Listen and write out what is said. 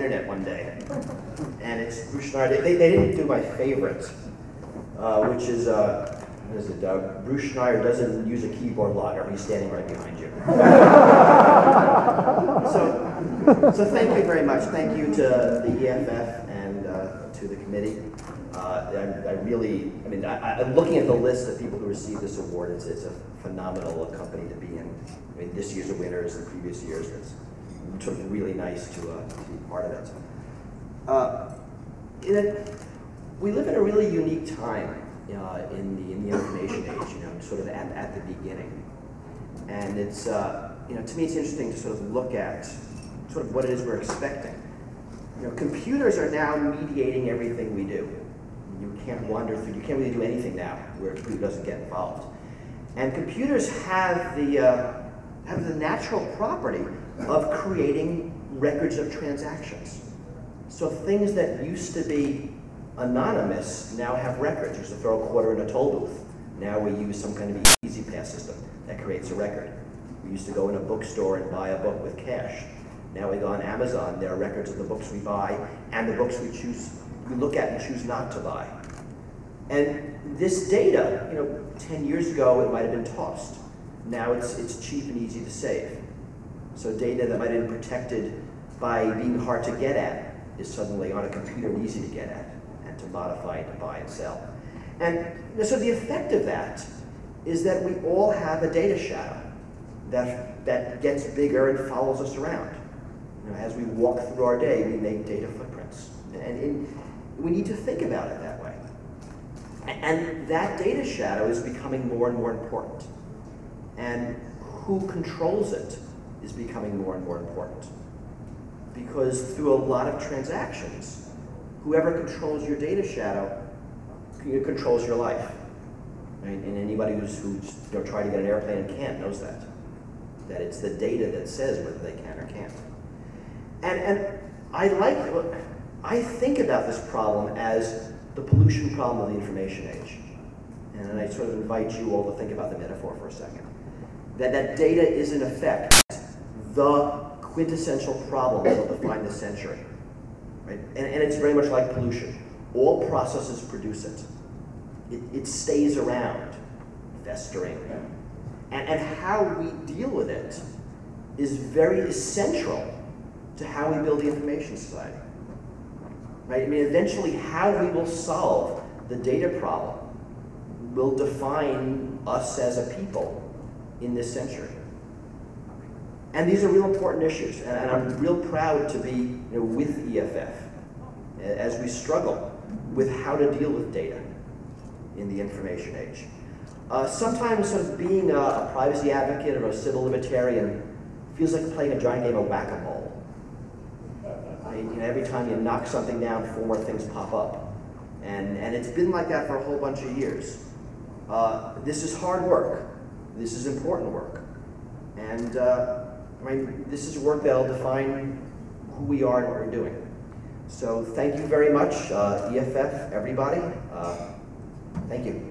internet one day, and it's Bruce Schneier. They didn't do my favorite, which is, what is it? Bruce Schneier doesn't use a keyboard logger. He's standing right behind you. So thank you very much. Thank you to the EFF and to the committee. I'm looking at the list of people who received this award. It's a phenomenal company to be in. I mean, this year's winners and previous years. It's sort of really nice to be part of it. We live in a really unique time in the information age. Sort of at the beginning, and it's to me it's interesting to sort of look at sort of what it is we're expecting. Computers are now mediating everything we do. You can't wander through. You can't really do anything now where a computer doesn't get involved. And computers have the natural property of creating records of transactions. So things that used to be anonymous now have records. You used to throw a quarter in a toll booth. Now we use some kind of easy pass system that creates a record. We used to go in a bookstore and buy a book with cash. Now we go on Amazon, there are records of the books we buy and the books we look at and choose not to buy. And this data, 10 years ago it might have been tossed. Now it's cheap and easy to save. So data that might have been protected by being hard to get at is suddenly on a computer and easy to get at and to modify and to buy and sell. And so the effect of that is that we all have a data shadow that gets bigger and follows us around. As we walk through our day, we make data footprints. And we need to think about it that way. And that data shadow is becoming more and more important. And who controls it is becoming more and more important. Because through a lot of transactions, whoever controls your data shadow controls your life. Right? And anybody who's tried to get an airplane and can't knows that it's the data that says whether they can or can't. And I think about this problem as the pollution problem of the information age. And I sort of invite you all to think about the metaphor for a second. That data is in effect the quintessential problem that will define the century. Right? And it's very much like pollution. All processes produce it. It stays around, festering. And how we deal with it is very central to how we build the information society. Right? I mean, eventually how we will solve the data problem will define us as a people in this century. And these are real important issues, and I'm real proud to be with EFF as we struggle with how to deal with data in the information age. Sometimes sort of being a privacy advocate or a civil libertarian feels like playing a giant game of whack-a-mole. Every time you knock something down, 4 more things pop up. And it's been like that for a whole bunch of years. This is hard work. This is important work. And this is work that'll define who we are and what we're doing. So thank you very much, EFF, everybody. Thank you.